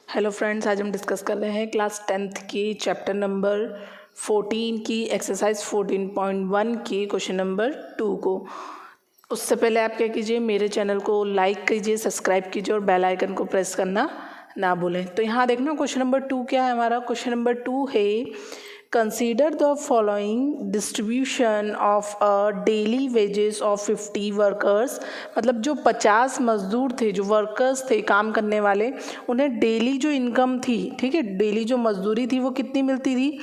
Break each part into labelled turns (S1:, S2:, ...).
S1: Hello friends, आज हम discuss कर रहे हैं क्लास 10th की चैप्टर नंबर 14 की एक्सरसाइज 14.1 की क्वेश्चन नंबर 2 को। उससे पहले आप क्या कीजिए, मेरे चैनल को लाइक कीजिए, सब्सक्राइब कीजिए और बेल आइकन को प्रेस करना ना भूलें। तो यहाँ देखना क्वेश्चन नंबर 2 क्या है हमारा। क्वेश्चन नंबर 2 है consider the following distribution of a daily wages of 50 workers. मतलब जो 50 मजदूर थे, जो वर्कर्स थे काम करने वाले, उन्हें डेली जो इनकम थी, ठीक है, डेली जो मजदूरी थी वो कितनी मिलती थी।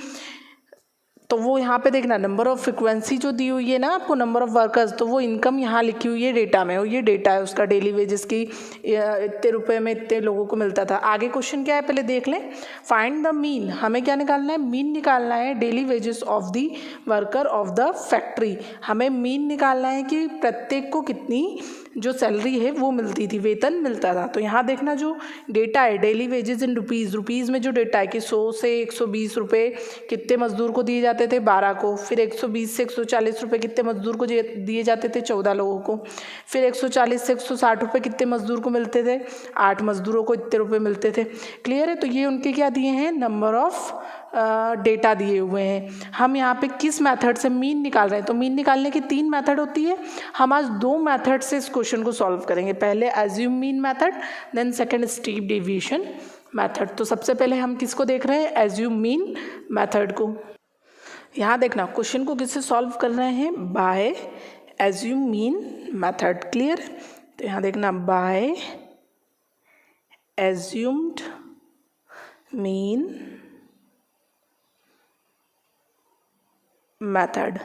S1: तो वो यहाँ पे देखना नंबर ऑफ फ्रिक्वेंसी जो दी हुई है ना आपको, नंबर ऑफ वर्कर्स, तो वो इनकम यहाँ लिखी हुई है डेटा में, और ये डेटा है उसका डेली वेजेस की, इतने रुपए में इतने लोगों को मिलता था। आगे क्वेश्चन क्या है पहले देख लें। फाइंड द मीन, हमें क्या निकालना है, मीन निकालना है daily wages of the worker of the factory. हमें मीन निकालना है कि प्रत्येक को कितनी जो सैलरी है वो मिलती थी, वेतन मिलता था। तो यहाँ देखना जो डेटा है daily wages in rupees, rupees में जो डेटा है कि 100 से 120 रुपये कितने मजदूर को दिए जाते थे, 12 को। फिर 120 से 140 रुपये कितने मजदूर को दिए जाते थे, 14 लोगों को। फिर 140 से 160 रुपये कितने मजदूर को मिलते थे, 8 मजदूरों को इतने रुपये मिलते थे। क्लियर है। तो ये उनके क्या दिए हैं, नंबर ऑफ डेटा दिए हुए हैं। हम यहाँ पे किस मेथड से मीन निकाल रहे हैं, तो मीन निकालने की 3 मेथड होती है। हम आज 2 मेथड से इस क्वेश्चन को सॉल्व करेंगे। पहले assume mean method, then second step deviation method. तो सबसे पहले हम किसको देख रहे हैं, एज्यूम मीन मेथड को। यहाँ देखना क्वेश्चन को किससे सॉल्व कर रहे हैं, by assume mean method. Clear. तो यहाँ देखना बाय एज्यूम्ड मीन मेथड।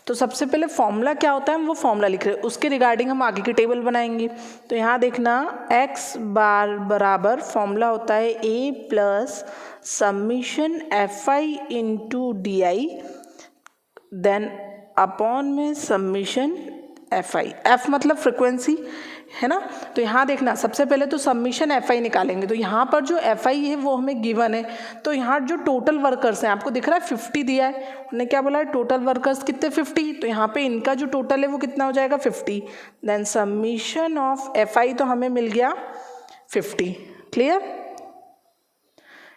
S1: तो सबसे पहले फॉर्मूला क्या होता है, हम वो फॉर्मूला लिख रहे हैं, उसके रिगार्डिंग हम आगे की टेबल बनाएंगे। तो यहाँ देखना x बार बराबर फॉर्मूला होता है a plus summation fi into D I, then upon में समीशन fi। f मतलब फ्रिक्वेंसी है ना। तो यहाँ देखना सबसे पहले तो समीशन fi निकालेंगे। तो यहाँ पर जो fi है वो हमें गिवन है। तो यहाँ जो टोटल वर्कर्स हैं, आपको दिख रहा है 50 दिया है, उन्होंने क्या बोला है, टोटल वर्कर्स कितने 50। तो यहाँ पे इनका जो टोटल है वो कितना हो जाएगा 50। देन समीशन ऑफ fi तो हमें मिल गया 50। क्लियर।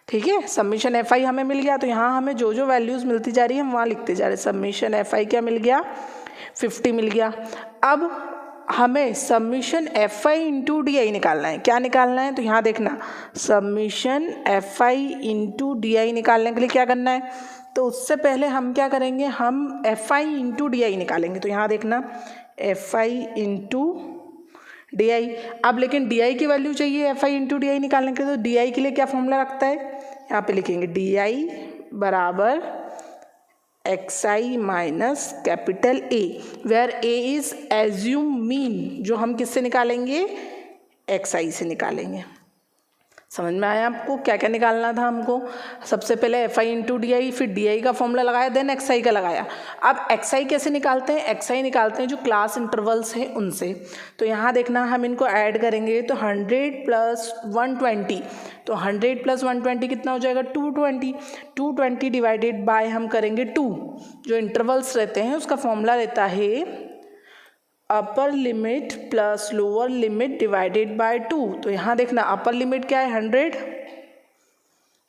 S1: ठीक है, समीशन fi हमें मिल गया। तो यहाँ हमें जो जो वैल्यूज़ मिलती जा रही है हम वहाँ लिखते जा रहे हैं। समीशन fi क्या मिल गया, 50 मिल गया। अब हमें समीशन fi इंटू डी आई निकालना है। क्या निकालना है, तो यहाँ देखना समीशन fi इंटू डी आई निकालने के लिए क्या करना है, तो उससे पहले हम क्या करेंगे, हम fi इंटू डी आई निकालेंगे। तो यहाँ देखना fi इंटू डी आई। अब लेकिन डी आई की वैल्यू चाहिए fi इंटू डी आई निकालने के लिए, तो डी आई के लिए क्या फॉर्मूला रखता है, यहाँ पे लिखेंगे डी आई बराबर xi minus capital A, where A is assume mean, जो हम किससे निकालेंगे, xi से निकालेंगे। समझ में आया आपको क्या क्या निकालना था हमको। सबसे पहले fi इंटू डी आई, फिर डी आई का फॉर्मूला लगाया, देन xi का लगाया। अब xi कैसे निकालते हैं, xi निकालते हैं जो क्लास इंटरवल्स हैं उनसे। तो यहाँ देखना हम इनको ऐड करेंगे, तो 100 प्लस 120, तो 100 प्लस 120 कितना हो जाएगा, 220। 220 डिवाइडेड बाय हम करेंगे 2, जो इंटरवल्स रहते हैं उसका फॉर्मूला रहता है upper limit plus lower limit divided by 2। तो यहाँ देखना अपर लिमिट क्या है 100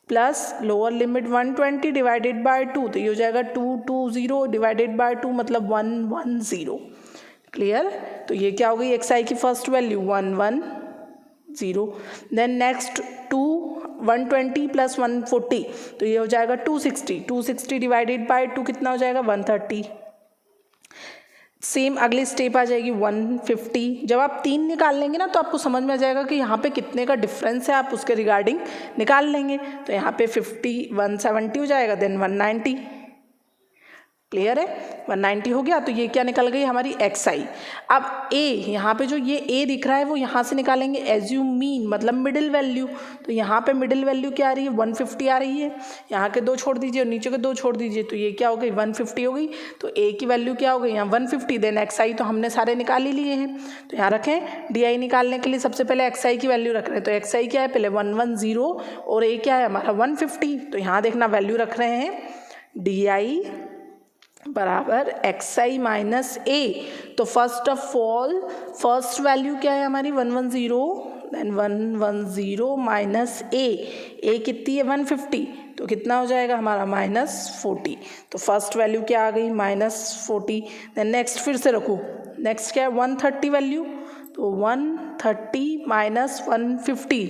S1: plus lower limit 120 divided by 2, तो ये हो जाएगा 220 डिवाइडेड बाय 2 मतलब 110। क्लियर। तो ये क्या हो गई, xi की first value 110। Then next 120 plus 140, तो ये हो जाएगा 260। 260 डिवाइडेड बाय 2 कितना हो जाएगा 130। सेम अगली स्टेप आ जाएगी 150। जब आप 3 निकाल लेंगे ना तो आपको समझ में आ जाएगा कि यहाँ पे कितने का डिफरेंस है, आप उसके रिगार्डिंग निकाल लेंगे। तो यहाँ पे 50 170 हो जाएगा, देन 190। क्लियर है, 190 हो गया। तो ये क्या निकल गई हमारी xi। अब a, यहाँ पे जो ये a दिख रहा है वो यहाँ से निकालेंगे एज्यूम मीन, मतलब मिडिल वैल्यू। तो यहाँ पे मिडिल वैल्यू क्या आ रही है, 150 आ रही है। यहाँ के 2 छोड़ दीजिए और नीचे के 2 छोड़ दीजिए, तो ये क्या हो गई 150 हो गई। तो a की वैल्यू क्या हो गई यहाँ 150, देन xi तो हमने सारे निकाल ही लिए हैं। तो यहाँ रखें डी आई निकालने के लिए सबसे पहले xi की वैल्यू रख रहे हैं। तो xi क्या है, पहले 110 और a क्या है हमारा 150। तो यहाँ देखना वैल्यू रख रहे हैं डी आई बराबर xi माइनस a। तो first of all first value क्या है हमारी 110, देन 110 माइनस ए कितनी है 150, तो कितना हो जाएगा हमारा -40। तो फर्स्ट वैल्यू क्या आ गई -40। देन नेक्स्ट फिर से रखो, नेक्स्ट क्या है 130 वैल्यू, तो 130 माइनस 150,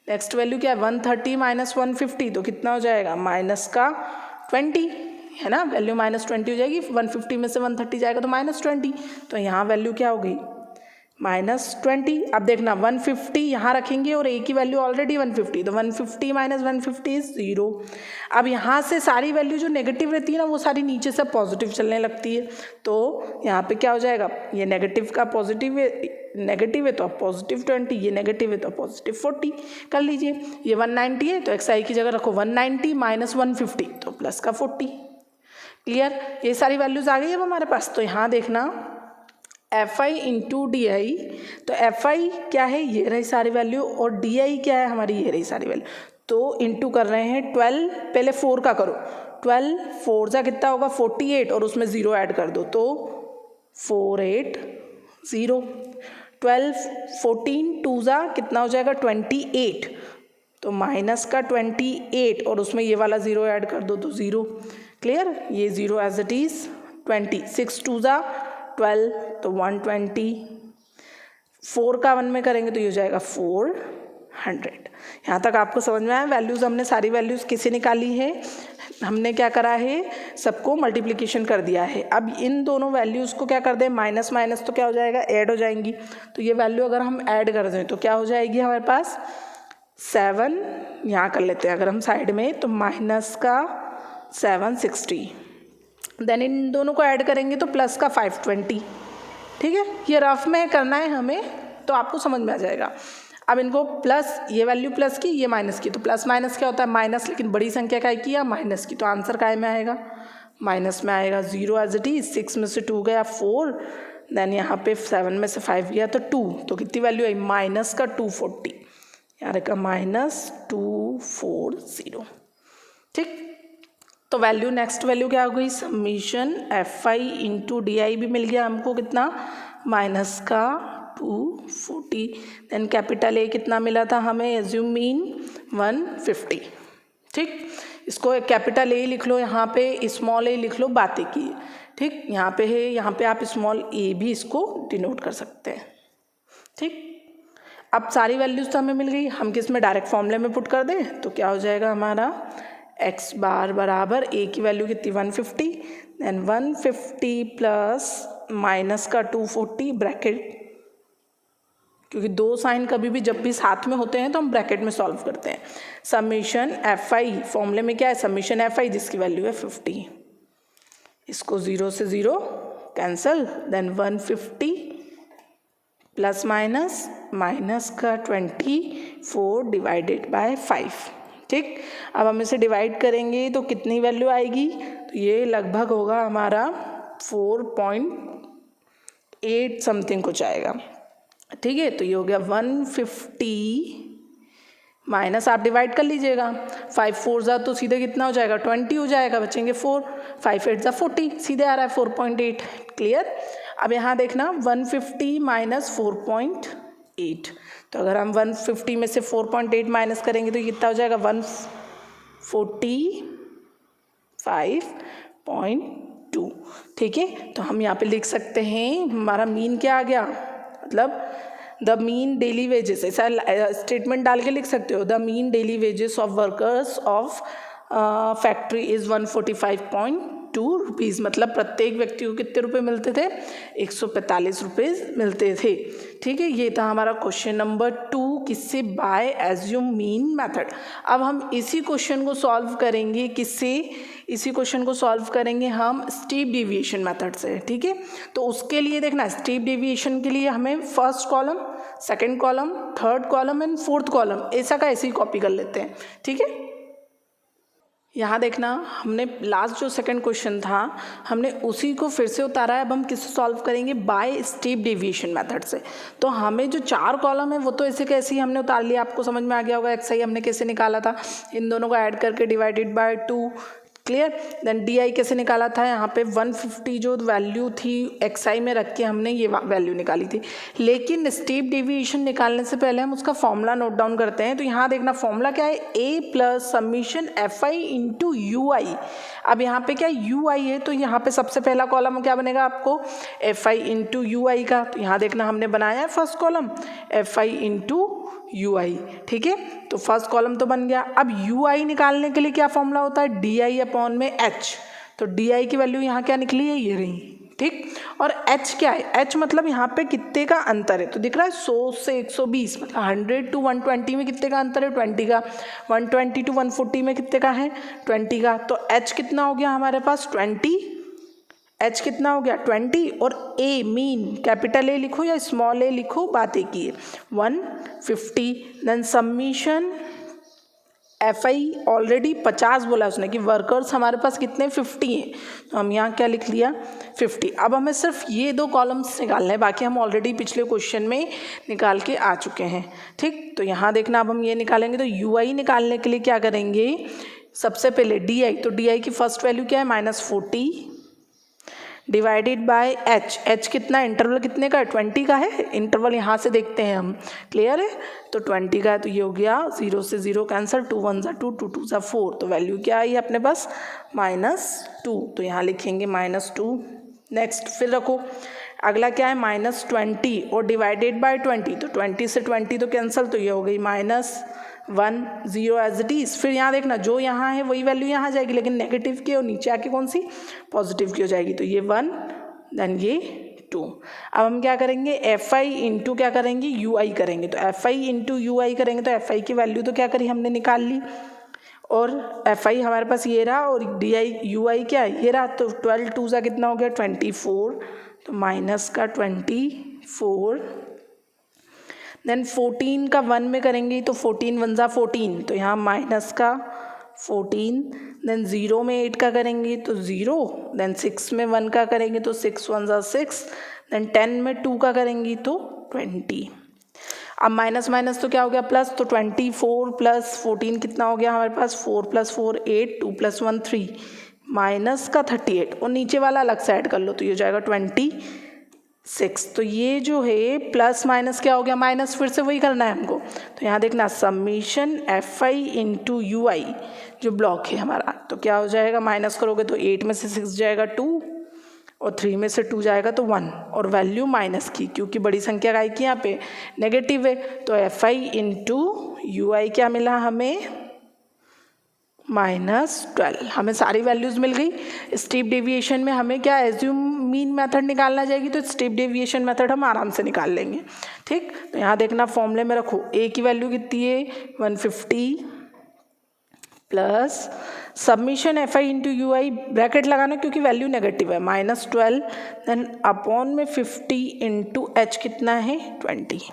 S1: नेक्स्ट वैल्यू क्या है 130 माइनस 150, तो कितना हो जाएगा -20 है ना, वैल्यू -20 हो जाएगी। 150 में से 130 जाएगा तो -20, तो यहाँ वैल्यू क्या हो गई -20। अब देखना 150 यहाँ रखेंगे और ए की वैल्यू ऑलरेडी 150, तो 150 माइनस 150 इज 0। अब यहाँ से सारी वैल्यू जो नेगेटिव रहती है ना वो सारी नीचे से पॉजिटिव चलने लगती है, तो यहाँ पे क्या हो जाएगा, ये नेगेटिव का पॉजिटिव है, नेगेटिव है तो अब +20, ये नेगेटिव है तो +40 कर लीजिए। ये 190 है तो xi की जगह रखो 190 माइनस 150, तो प्लस का 40। क्लियर, ये सारी वैल्यूज़ आ गई अब हमारे पास। तो यहाँ देखना fi इंटू डी आई, तो fi क्या है, ये रही सारी वैल्यू, और डी आई क्या है हमारी, ये रही सारी वैल्यू। तो इंटू कर रहे हैं 12, पहले 4 का करो, 12 4 जा कितना होगा 48, और उसमें 0 ऐड कर दो तो 480। 12 14 2 जा कितना हो जाएगा 28, तो माइनस का 28, और उसमें ये वाला 0 ऐड कर दो तो 0। क्लियर, ये 0 एज इट इज़ 20। 6 2 जा 12, तो 120। 4 का 1 में करेंगे तो ये हो जाएगा 400। यहाँ तक आपको समझ में आया। वैल्यूज़ हमने सारी वैल्यूज़ किसे निकाली है, हमने क्या करा है, सबको मल्टीप्लिकेशन कर दिया है। अब इन दोनों वैल्यूज़ को क्या कर दें, माइनस माइनस तो क्या हो जाएगा, ऐड हो जाएंगी। तो ये वैल्यू अगर हम ऐड कर दें तो क्या हो जाएगी हमारे पास 7, यहाँ कर लेते हैं अगर हम साइड में, तो माइनस का 760। देन इन दोनों को ऐड करेंगे तो प्लस का 520। ठीक है, ये रफ में करना है हमें, तो आपको समझ में आ जाएगा। अब इनको प्लस, ये वैल्यू प्लस की, ये माइनस की, तो प्लस माइनस क्या होता है माइनस, लेकिन बड़ी संख्या का की या माइनस की, तो आंसर काय में आएगा, माइनस में आएगा। 0 एज इट इज, 6 में से 2 गया 4, देन यहाँ पे 7 में से 5 गया तो 2, तो कितनी वैल्यू आई माइनस का 240, यहाँ रहेगा -240। ठीक, तो वैल्यू, नेक्स्ट वैल्यू क्या हो गई, समीशन fi इंटू डी आई भी मिल गया हमको, कितना माइनस का 240। देन कैपिटल ए कितना मिला था हमें, एज्यूम मीन 150। ठीक, इसको कैपिटल ए लिख लो, यहाँ पे स्मॉल ए लिख लो, बातें की। ठीक, यहाँ पे है, यहाँ पे आप स्मॉल ए भी इसको डिनोट कर सकते हैं। ठीक, अब सारी वैल्यूज़ तो हमें मिल गई, हम किस में डायरेक्ट फॉर्मूले में पुट कर दें तो क्या हो जाएगा हमारा x बार बराबर a की वैल्यू कितनी 150, देन 150 प्लस माइनस का 240 ब्रैकेट, क्योंकि दो साइन कभी भी जब भी साथ में होते हैं तो हम ब्रैकेट में सॉल्व करते हैं। समीशन fi, फॉर्मूले में क्या है समीशन fi जिसकी वैल्यू है 50, इसको 0 से 0 cancel, then 150 plus minus minus का 24 डिवाइडेड बाय 5। ठीक, अब हम इसे डिवाइड करेंगे तो कितनी वैल्यू आएगी, तो ये लगभग होगा हमारा 4.8 समथिंग कुछ आएगा। ठीक है, तो ये हो गया 150 माइनस, आप डिवाइड कर लीजिएगा, 5 4 जा तो सीधे कितना हो जाएगा 20 हो जाएगा, बचेंगे 4, 5 8 जा 40, सीधे आ रहा है 4.8। क्लियर, अब यहाँ देखना 150 माइनस 4.8, तो अगर हम 150 में से 4.8 माइनस करेंगे तो कितना हो जाएगा 145.2। ठीक है, तो हम यहाँ पे लिख सकते हैं हमारा मीन क्या आ गया, मतलब द मीन डेली वेजेस, ऐसा स्टेटमेंट डाल के लिख सकते हो, the mean daily wages of workers of factory is 145.2 rupees, मतलब प्रत्येक व्यक्ति को कितने रुपए मिलते थे 145 रुपये मिलते थे। ठीक है, ये था हमारा क्वेश्चन नंबर 2 किससे, बाय एज्यूम मीन मेथड। अब हम इसी क्वेश्चन को सॉल्व करेंगे किससे, इसी क्वेश्चन को सॉल्व करेंगे हम स्टेप डेविएशन मेथड से। ठीक है, तो उसके लिए देखना स्टेप डेविएशन के लिए हमें first column, second column, third column and fourth column ऐसा का ऐसे ही कॉपी कर लेते हैं। ठीक है, यहाँ देखना हमने लास्ट जो सेकंड क्वेश्चन था हमने उसी को फिर से उतारा है, अब हम किससे सॉल्व करेंगे, बाय स्टेप डेविएशन मेथड से। तो हमें जो 4 कॉलम है वो तो ऐसे कैसे ही हमने उतार लिया, आपको समझ में आ गया होगा। xi हमने कैसे निकाला था, इन दोनों को ऐड करके divided by 2। Clear. Then D I कैसे निकाला था, यहाँ पे 150 जो वैल्यू थी एक्स आई में रख के हमने ये वैल्यू निकाली थी। लेकिन स्टेप डेविएशन निकालने से पहले हम उसका फॉर्मूला नोट डाउन करते हैं। तो यहाँ देखना फॉर्मूला क्या है, A plus summation F I into U I. अब यहाँ पे क्या यू आई है, तो यहाँ पे सबसे पहला कॉलम क्या बनेगा आपको, F I into U I का। तो यहाँ देखना हमने बनाया है first column F I into U I, ठीक है। तो फर्स्ट कॉलम तो बन गया। अब यू आई निकालने के लिए क्या फॉर्मूला होता है, डी आई अपॉन में एच। तो डी आई की वैल्यू यहाँ क्या निकली है, ये रही, ठीक। और एच क्या है, एच मतलब यहाँ पे कितने का अंतर है, तो दिख रहा है 100 से 120, मतलब 100 टू 120 में कितने का अंतर है, 20 का। 120 टू 140 में कितने का है, 20 का। तो एच कितना हो गया हमारे पास 20, एच कितना हो गया 20। और ए मीन कैपिटल ए लिखो या स्मॉल ए लिखो, बात एक ही है, 150। Then summation F I already 50 बोला उसने कि वर्कर्स हमारे पास कितने 50 हैं, तो हम यहाँ क्या लिख लिया 50। अब हमें सिर्फ ये दो कॉलम्स निकालने हैं, बाकी हम ऑलरेडी पिछले क्वेश्चन में निकाल के आ चुके हैं, ठीक। तो यहाँ देखना अब हम ये निकालेंगे। तो यू आई निकालने के लिए क्या करेंगे, सबसे पहले डी आई, तो डी आई की फर्स्ट वैल्यू क्या है -40 डिवाइडेड बाय एच। एच कितना, इंटरवल कितने का है, 20 का है। इंटरवल यहाँ से देखते हैं हम, क्लियर है। तो 20 का है, तो ये हो गया 0 से 0 कैंसिल, 2 1 ज़ा 2, 2 2 ज़ा 4। तो वैल्यू क्या आई है अपने पास -2। तो यहाँ लिखेंगे -2। नेक्स्ट फिर रखो, अगला क्या है -20 और डिवाइडेड बाय 20। तो 20 से 20 तो कैंसिल, तो ये हो गई -1 0 एज इट इज़। फिर यहाँ देखना जो यहाँ है वही वैल्यू यहाँ जाएगी, लेकिन नेगेटिव की और नीचे आके कौन सी पॉजिटिव की हो जाएगी। तो ये 1 देन ये 2। अब हम क्या करेंगे, एफ आई इंटू क्या करेंगे, यू आई करेंगे। तो एफ आई इंटू यू आई करेंगे, तो एफ आई की वैल्यू तो क्या करी हमने निकाल ली, और एफ आई हमारे पास ये रहा, और डी आई यू आई क्या है ये रहा। तो 12 2 ज़ा कितना हो गया 24, तो माइनस का 24। देन 14 का 1 में करेंगे, तो 14 1 ज़ा 14, तो यहाँ माइनस का 14। देन 0 में 8 का करेंगे तो 0। देन 6 में 1 का करेंगे तो 6 1 ज़ा 6। देन 10 में 2 का करेंगे तो 20। अब माइनस माइनस तो क्या हो गया प्लस, तो 24 प्लस 14 कितना हो गया हमारे पास, 4 + 4 8, 2 + 1 3, माइनस का 38। और नीचे वाला अलग से ऐड कर लो, तो ये हो जाएगा 26। तो ये जो है प्लस माइनस क्या हो गया माइनस, फिर से वही करना है हमको। तो यहाँ देखना summation F I into U I जो ब्लॉक है हमारा, तो क्या हो जाएगा, माइनस करोगे तो 8 में से 6 जाएगा 2, और 3 में से 2 जाएगा तो 1, और वैल्यू माइनस की, क्योंकि बड़ी संख्या का की यहाँ पे नेगेटिव है। तो एफ आई इंटू यू आई क्या मिला हमें, -12। हमें सारी वैल्यूज़ मिल गई। स्टेप डेविएशन में हमें क्या एज्यूम मीन मेथड निकालना जाएगी, तो स्टेप डेविएशन मेथड हम आराम से निकाल लेंगे, ठीक। तो यहाँ देखना फॉर्मूले में रखो, ए की वैल्यू कितनी है 150 plus submission F I into U I, bracket लगाना क्योंकि वैल्यू नेगेटिव है, -12। देन अपॉन में 50 इंटू एच कितना है 20,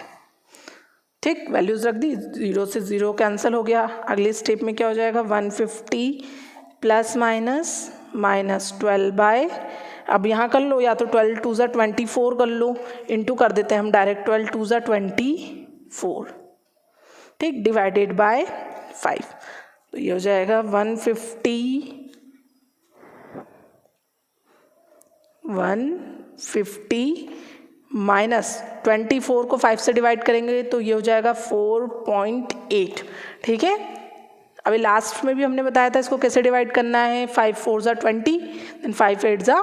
S1: ठीक। वैल्यूज़ रख दी, 0 से 0 कैंसिल हो गया। अगले स्टेप में क्या हो जाएगा 150 प्लस माइनस -12 बाय, अब यहाँ कर लो या तो 12 2 ज़ा 24 कर लो, इंटू कर देते हैं हम डायरेक्ट, 12 2 ज़ा 24, ठीक, डिवाइडेड बाय 5। तो ये हो जाएगा 150 माइनस 24 को 5 से डिवाइड करेंगे तो ये हो जाएगा 4.8, ठीक है। अभी लास्ट में भी हमने बताया था इसको कैसे डिवाइड करना है, 5 4 ज़ा 20, देन 5 8 ज़ा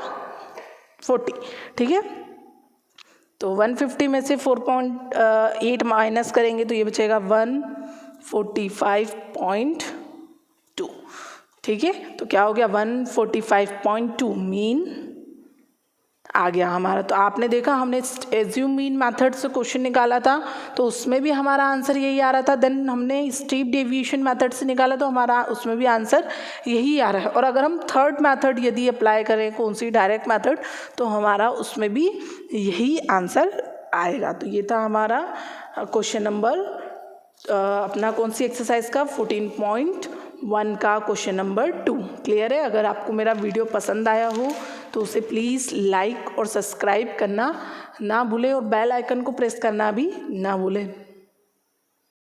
S1: 40, ठीक है। तो 150 में से 4.8 माइनस करेंगे तो ये बचेगा 145.2, ठीक है। तो क्या हो गया 145.2 मीन आ गया हमारा। तो आपने देखा हमने एज्यूम मीन मेथड से क्वेश्चन निकाला था, तो उसमें भी हमारा आंसर यही आ रहा था। देन हमने स्टेप डेविएशन मेथड से निकाला तो हमारा उसमें भी आंसर यही आ रहा है। और अगर हम थर्ड मेथड यदि अप्लाई करें कौन सी डायरेक्ट मेथड, तो हमारा उसमें भी यही आंसर आएगा। तो ये था हमारा क्वेश्चन नंबर अपना कौन सी एक्सरसाइज का 14.1 का क्वेश्चन नंबर 2। क्लियर है। अगर आपको मेरा वीडियो पसंद आया हो तो उसे प्लीज़ लाइक और सब्सक्राइब करना ना भूलें, और बेल आइकन को प्रेस करना भी ना भूलें।